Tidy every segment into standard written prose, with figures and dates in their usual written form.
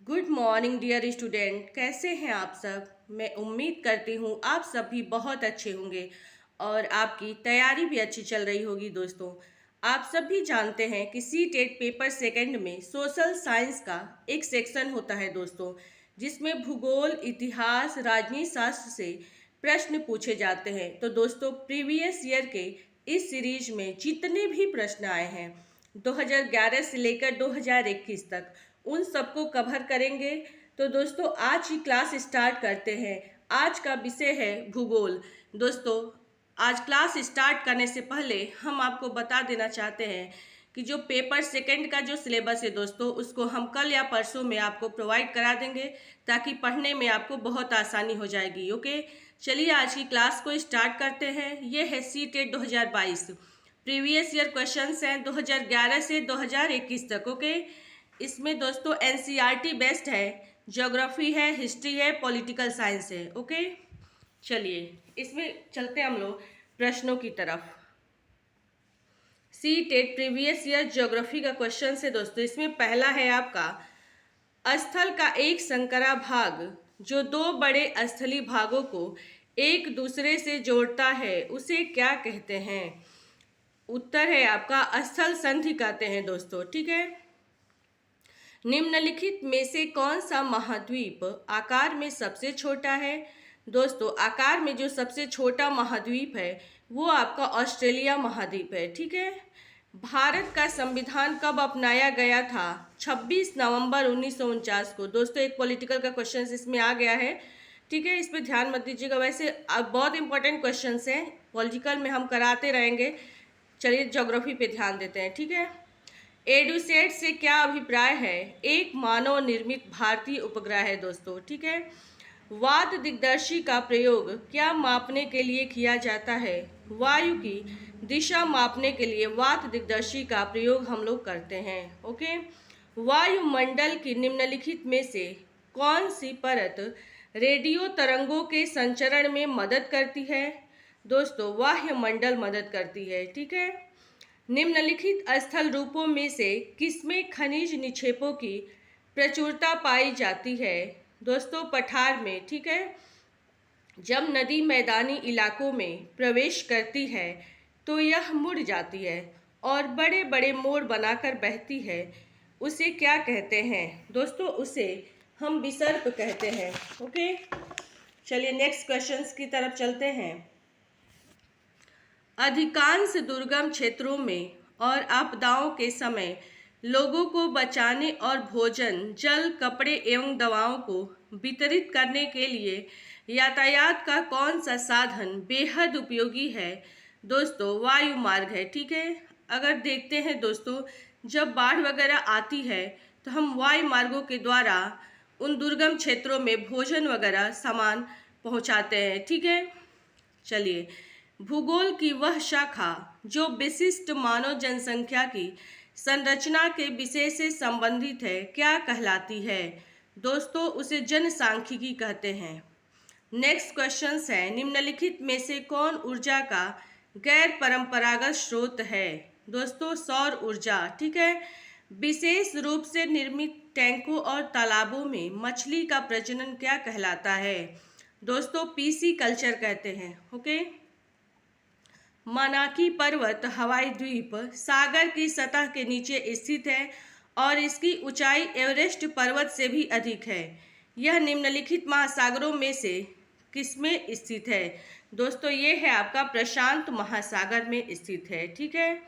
Good morning dear student, कैसे हैं आप सब। मैं उम्मीद करती हूँ आप सब भी बहुत अच्छे होंगे और आपकी तैयारी भी अच्छी चल रही होगी। दोस्तों, आप सब भी जानते हैं कि सी टेट पेपर सेकंड में सोशल साइंस का एक सेक्शन होता है दोस्तों, जिसमें भूगोल, इतिहास, राजनीति शास्त्र से प्रश्न पूछे जाते हैं। तो दोस्तों, प्रीवियस ईयर के इस सीरीज में जितने भी प्रश्न आए हैं 2011 से लेकर 2021 तक, उन सबको कवर करेंगे। तो दोस्तों, आज की क्लास स्टार्ट करते हैं। आज का विषय है भूगोल। दोस्तों, आज क्लास स्टार्ट करने से पहले हम आपको बता देना चाहते हैं कि जो पेपर सेकंड का जो सिलेबस है दोस्तों, उसको हम कल या परसों में आपको प्रोवाइड करा देंगे, ताकि पढ़ने में आपको बहुत आसानी हो जाएगी। ओके, चलिए आज की क्लास को स्टार्ट करते हैं। ये है C TET 2022 previous year questions हैं 2011 से 2021 तक। ओके, इसमें दोस्तों एनसीईआरटी बेस्ड है, ज्योग्राफी है, हिस्ट्री है, पॉलिटिकल साइंस है। ओके, चलिए इसमें चलते हैं हम लोग प्रश्नों की तरफ। C TET previous year geography का क्वेश्चन है दोस्तों। इसमें पहला है आपका, स्थल का एक संकरा भाग जो दो बड़े स्थलीय भागों को एक दूसरे से जोड़ता है, उसे क्या कहते हैं। उत्तर है आपका स्थल संधि कहते हैं दोस्तों। ठीक है, निम्नलिखित में से कौन सा महाद्वीप आकार में सबसे छोटा है। दोस्तों, आकार में जो सबसे छोटा महाद्वीप है वो आपका ऑस्ट्रेलिया महाद्वीप है। ठीक है, भारत का संविधान कब अपनाया गया था। 26 नवंबर 1949 को। दोस्तों, एक पॉलिटिकल का क्वेश्चन इसमें आ गया है। ठीक है, इस पर ध्यान मत दीजिएगा, वैसे अब बहुत इंपॉर्टेंट क्वेश्चन हैं, पॉलिटिकल में हम कराते रहेंगे। चलिए ज्योग्राफी पे ध्यान देते हैं। ठीक है, एडुसेट से क्या अभिप्राय है। एक मानव निर्मित भारतीय उपग्रह है दोस्तों। ठीक है, वात दिग्दर्शी का प्रयोग क्या मापने के लिए किया जाता है। वायु की दिशा मापने के लिए वात दिग्दर्शी का प्रयोग हम लोग करते हैं। ओके, वायुमंडल की निम्नलिखित में से कौन सी परत रेडियो तरंगों के संचरण में मदद करती है। दोस्तों, वायुमंडल मदद करती है। ठीक है, निम्नलिखित स्थल रूपों में से किसमें खनिज निक्षेपों की प्रचुरता पाई जाती है। दोस्तों, पठार में। ठीक है, जब नदी मैदानी इलाकों में प्रवेश करती है तो यह मुड़ जाती है और बड़े बड़े मोड़ बनाकर बहती है, उसे क्या कहते हैं। दोस्तों, उसे हम विसर्प कहते हैं। ओके, चलिए नेक्स्ट क्वेश्चंस की तरफ चलते हैं। अधिकांश दुर्गम क्षेत्रों में और आपदाओं के समय लोगों को बचाने और भोजन, जल, कपड़े एवं दवाओं को वितरित करने के लिए यातायात का कौन सा साधन बेहद उपयोगी है। दोस्तों, वायु मार्ग है। ठीक है, अगर देखते हैं दोस्तों, जब बाढ़ वगैरह आती है तो हम वायु मार्गों के द्वारा उन दुर्गम क्षेत्रों में भोजन वगैरह सामान पहुंचाते हैं। ठीक है, चलिए भूगोल की वह शाखा जो विशिष्ट मानव जनसंख्या की संरचना के विषय से संबंधित है, क्या कहलाती है। दोस्तों, उसे जनसांख्यिकी कहते हैं। नेक्स्ट क्वेश्चन है, निम्नलिखित में से कौन ऊर्जा का गैर परंपरागत स्रोत है। दोस्तों, सौर ऊर्जा। ठीक है, विशेष रूप से निर्मित टैंकों और तालाबों में मछली का प्रजनन क्या कहलाता है। दोस्तों, पीसी कल्चर कहते हैं। ओके, मनाकी पर्वत हवाई द्वीप सागर की सतह के नीचे स्थित है और इसकी ऊंचाई एवरेस्ट पर्वत से भी अधिक है। यह निम्नलिखित महासागरों में से किसमें स्थित है। दोस्तों, ये है आपका प्रशांत महासागर में स्थित है। ठीक है,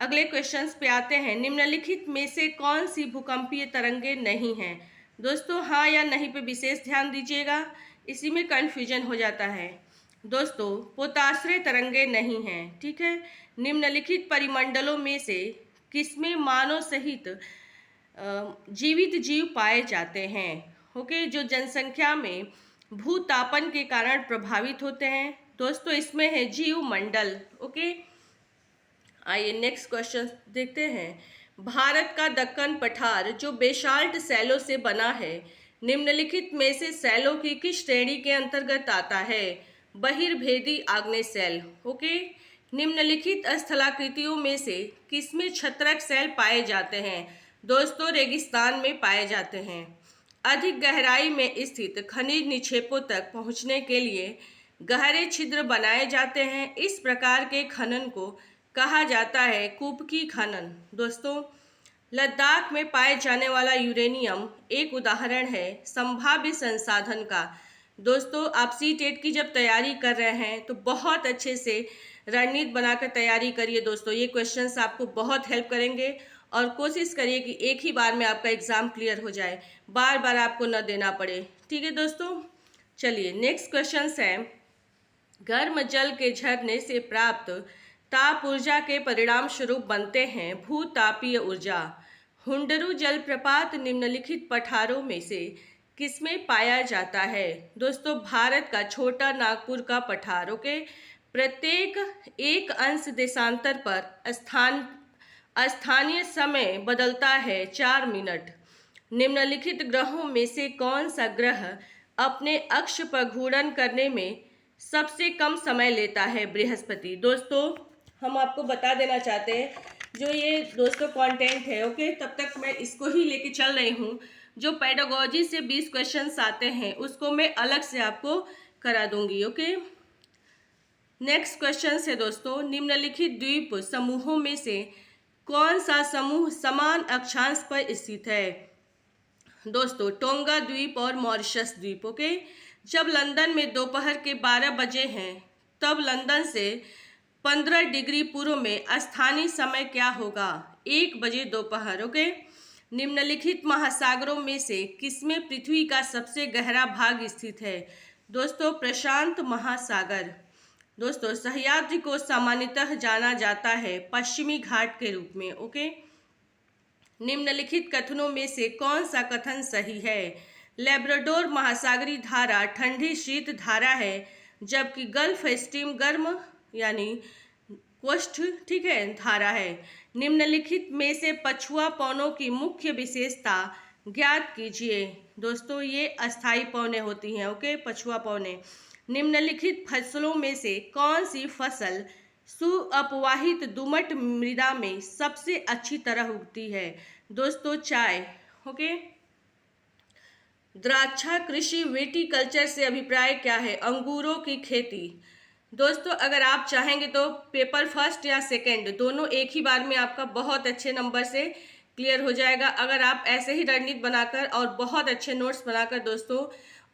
अगले क्वेश्चंस पे आते हैं। निम्नलिखित में से कौन सी भूकंपीय तरंगे नहीं हैं। दोस्तों, हाँ या नहीं पे विशेष ध्यान दीजिएगा, इसी में कन्फ्यूजन हो जाता है। दोस्तों, पोताश्रय तरंगे नहीं हैं। ठीक है, निम्नलिखित परिमंडलों में से किसमें मानव सहित जीवित जीव पाए जाते हैं। ओके, जो जनसंख्या में भूतापन के कारण प्रभावित होते हैं। दोस्तों, इसमें है जीव मंडल। ओके, आइए नेक्स्ट क्वेश्चन देखते हैं। भारत का दक्कन पठार जो बेसाल्ट शैलों से बना है, निम्नलिखित में से शैलों की किस श्रेणी के अंतर्गत आता है। बहिर्भेदी आग्नेय शैल। ओके, निम्नलिखित स्थलाकृतियों में से किसमें छत्रक शैल पाए जाते हैं। दोस्तों, रेगिस्तान में पाए जाते हैं। अधिक गहराई में स्थित खनिज निक्षेपों तक पहुंचने के लिए गहरे छिद्र बनाए जाते हैं। इस प्रकार के खनन को कहा जाता है कुपकी खनन। दोस्तों, लद्दाख में पाए जाने वाला यूरेनियम एक उदाहरण है संभाव्य संसाधन का। दोस्तों, आप सीटेट की जब तैयारी कर रहे हैं तो बहुत अच्छे से रणनीति बनाकर तैयारी करिए। दोस्तों, ये क्वेश्चंस आपको बहुत हेल्प करेंगे और कोशिश करिए कि एक ही बार में आपका एग्ज़ाम क्लियर हो जाए, बार बार आपको न देना पड़े। ठीक है दोस्तों, चलिए नेक्स्ट क्वेश्चन है, गर्म जल के झरने से प्राप्त ताप ऊर्जा के परिणाम स्वरूप बनते हैं भूतापीय ऊर्जा। हुंडरू जलप्रपात निम्नलिखित पठारों में से किसमें पाया जाता है? दोस्तों, भारत का छोटा नागपुर का पठार। ओके, प्रत्येक 1 अंश देशांतर पर स्थानीय समय बदलता है 4 मिनट। निम्नलिखित ग्रहों में से कौन सा ग्रह अपने अक्ष पर घूर्णन करने में सबसे कम समय लेता है? बृहस्पति। दोस्तों, हम आपको बता देना चाहते हैं जो ये दोस्तों कंटेंट है, ओके, तब तक मैं इसको ही लेके चल रही हूँ। जो पेडागोजी से 20 क्वेश्चंस आते हैं उसको मैं अलग से आपको करा दूंगी। ओके, नेक्स्ट क्वेश्चन है दोस्तों, निम्नलिखित द्वीप समूहों में से कौन सा समूह समान अक्षांश पर स्थित है? दोस्तों, टोंगा द्वीप और मॉरिशस द्वीप। ओके, जब लंदन में दोपहर के 12 बजे हैं तब लंदन से 15 डिग्री पूर्व में स्थानीय समय क्या होगा? 1 बजे दोपहर। ओके, निम्नलिखित महासागरों में से किसमें पृथ्वी का सबसे गहरा भाग स्थित है? दोस्तों, प्रशांत महासागर। दोस्तों, सह्याद्री को सामान्यतः जाना जाता है पश्चिमी घाट के रूप में। ओके, निम्नलिखित कथनों में से कौन सा कथन सही है? लेब्राडोर महासागरीय धारा ठंडी शीत धारा है, जबकि गल्फ स्ट्रीम गर्म यानी कोस्ट, ठीक है, धारा है। निम्नलिखित में से पछुआ पौनों की मुख्य विशेषता ज्ञात कीजिए। दोस्तों, ये अस्थायी पौने होती हैं। ओके, पछुआ पौने। निम्नलिखित फसलों में से कौन सी फसल सुअपवाहित दुमट मृदा में सबसे अच्छी तरह उगती है? दोस्तों, चाय। ओके, द्राक्षा कृषि विटीकल्चर से अभिप्राय क्या है? अंगूरों की खेती। दोस्तों, अगर आप चाहेंगे तो पेपर फर्स्ट या सेकंड दोनों एक ही बार में आपका बहुत अच्छे नंबर से क्लियर हो जाएगा, अगर आप ऐसे ही रणनीति बनाकर और बहुत अच्छे नोट्स बनाकर दोस्तों,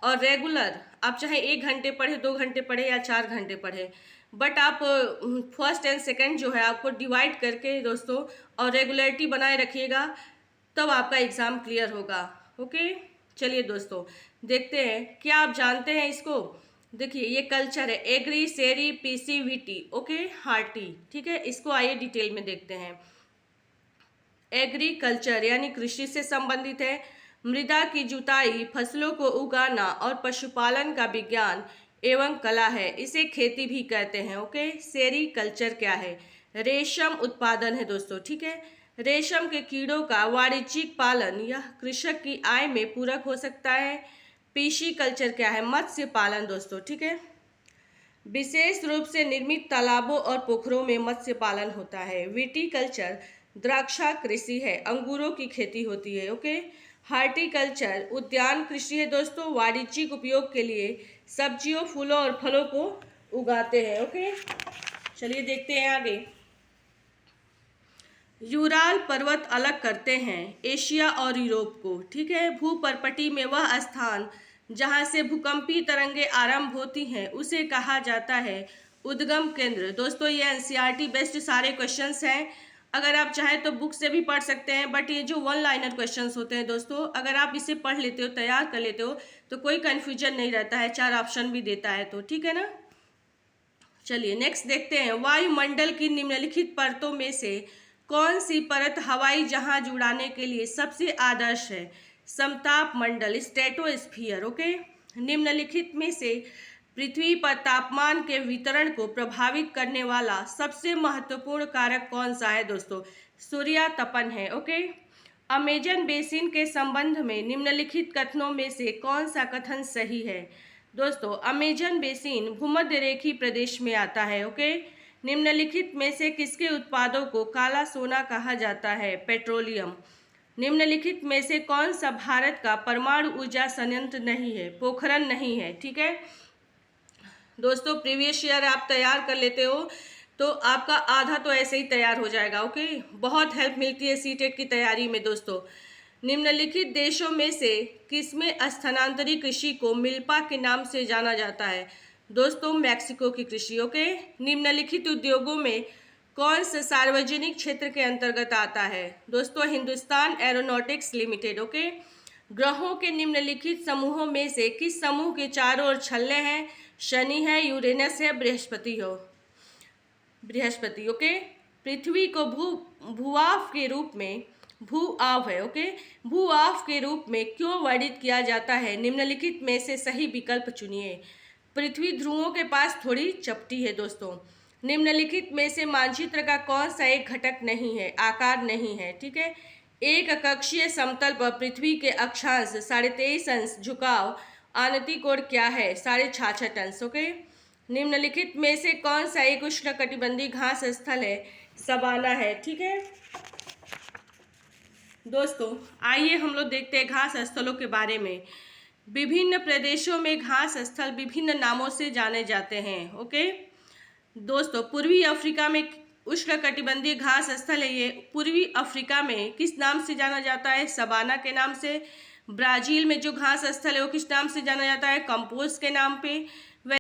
और रेगुलर आप चाहे 1 घंटे पढ़े, 2 घंटे पढ़े या 4 घंटे पढ़े, बट आप फर्स्ट एंड सेकंड जो है आपको डिवाइड करके दोस्तों और रेगुलरिटी बनाए रखिएगा, तब आपका एग्ज़ाम क्लियर होगा। ओके, चलिए दोस्तों देखते हैं, क्या आप जानते हैं इसको? देखिए, ये कल्चर है एग्री सेरी पीसीवीटी। ओके, हार्टी, ठीक है, इसको आइए डिटेल में देखते हैं। एग्रीकल्चर यानी कृषि से संबंधित है। मृदा की जुताई, फसलों को उगाना और पशुपालन का विज्ञान एवं कला है, इसे खेती भी कहते हैं। ओके, सेरीकल्चर क्या है? रेशम उत्पादन है दोस्तों, ठीक है, रेशम के कीड़ों का वाणिज्यिक पालन यह कृषक की आय में पूरक हो सकता है। पीशीकल्चर क्या है? मत्स्य पालन दोस्तों, ठीक है, विशेष रूप से निर्मित तालाबों और पोखरों में मत्स्य पालन होता है। विटीकल्चर द्राक्षा कृषि है, अंगूरों की खेती होती है। ओके, हार्टिकल्चर उद्यान कृषि है दोस्तों, वाणिज्यिक उपयोग के लिए सब्जियों, फूलों और फलों को उगाते हैं। ओके, चलिए देखते हैं आगे। यूराल पर्वत अलग करते हैं एशिया और यूरोप को, ठीक है, भूपर्पटी में वह स्थान जहां से भूकंपीय तरंगें आरंभ होती हैं उसे कहा जाता है उद्गम केंद्र। दोस्तों, ये एनसीईआरटी बेस्ड सारे क्वेश्चंस हैं, अगर आप चाहें तो बुक से भी पढ़ सकते हैं, बट ये जो 1 लाइनर क्वेश्चंस होते हैं दोस्तों, अगर आप इसे पढ़ लेते हो, तैयार कर लेते हो, तो कोई कन्फ्यूजन नहीं रहता है, 4 ऑप्शन भी देता है, तो ठीक है ना। चलिए नेक्स्ट देखते हैं, वायुमंडल की निम्नलिखित परतों में से कौन सी परत हवाई जहाज उड़ाने के लिए सबसे आदर्श है? समताप मंडल, स्ट्रेटोस्फियर। ओके, निम्नलिखित में से पृथ्वी पर तापमान के वितरण को प्रभावित करने वाला सबसे महत्वपूर्ण कारक कौन सा है? दोस्तों, सूर्यातपन है। ओके, अमेजन बेसिन के संबंध में निम्नलिखित कथनों में से कौन सा कथन सही है? दोस्तों, अमेजन बेसिन भूमध्य रेखीय प्रदेश में आता है। ओके, निम्नलिखित में से किसके उत्पादों को काला सोना कहा जाता है? पेट्रोलियम। निम्नलिखित में से कौन सा भारत का परमाणु ऊर्जा संयंत्र नहीं है? पोखरण नहीं है। ठीक है दोस्तों, प्रीवियस ईयर आप तैयार कर लेते हो तो आपका आधा तो ऐसे ही तैयार हो जाएगा। ओके, बहुत हेल्प मिलती है सीटेट की तैयारी में। दोस्तों, निम्नलिखित देशों में से किसमें स्थानांतरी कृषि को मिल्पा के नाम से जाना जाता है? दोस्तों, मैक्सिको की कृषि। ओके, निम्नलिखित उद्योगों में कौन सा सार्वजनिक क्षेत्र के अंतर्गत आता है? दोस्तों, हिंदुस्तान एरोनॉटिक्स लिमिटेड। ओके, ग्रहों के निम्नलिखित समूहों में से किस समूह के चारों ओर छल्ले हैं? शनि है, यूरेनस है, बृहस्पति हो बृहस्पति। ओके, पृथ्वी को भूआव के रूप में भूआव है। ओके, भूआव के रूप में क्यों वर्णित किया जाता है? निम्नलिखित में से सही विकल्प चुनिए। पृथ्वी ध्रुवों के पास थोड़ी चपटी है। दोस्तों, निम्नलिखित में से मानचित्र का कौन सा एक घटक नहीं है, आकार नहीं है? ठीक है, एक कक्षीय समतल पर पृथ्वी के अक्षांश 23.5 अंश झुकाव आनति कोण क्या है? 66.5 अंश। ओके, निम्नलिखित में से कौन सा एक उष्णकटिबंधीय घास स्थल है? सवाना है। ठीक है दोस्तों, आइए हम लोग देखते हैं घास स्थलों के बारे में। विभिन्न प्रदेशों में घास स्थल विभिन्न नामों से जाने जाते हैं। ओके दोस्तों, पूर्वी अफ्रीका में उष्णकटिबंधीय घास स्थल है, ये पूर्वी अफ्रीका में किस नाम से जाना जाता है? सवाना के नाम से। ब्राजील में जो घास स्थल है वो किस नाम से जाना जाता है? कंपोज के नाम पे।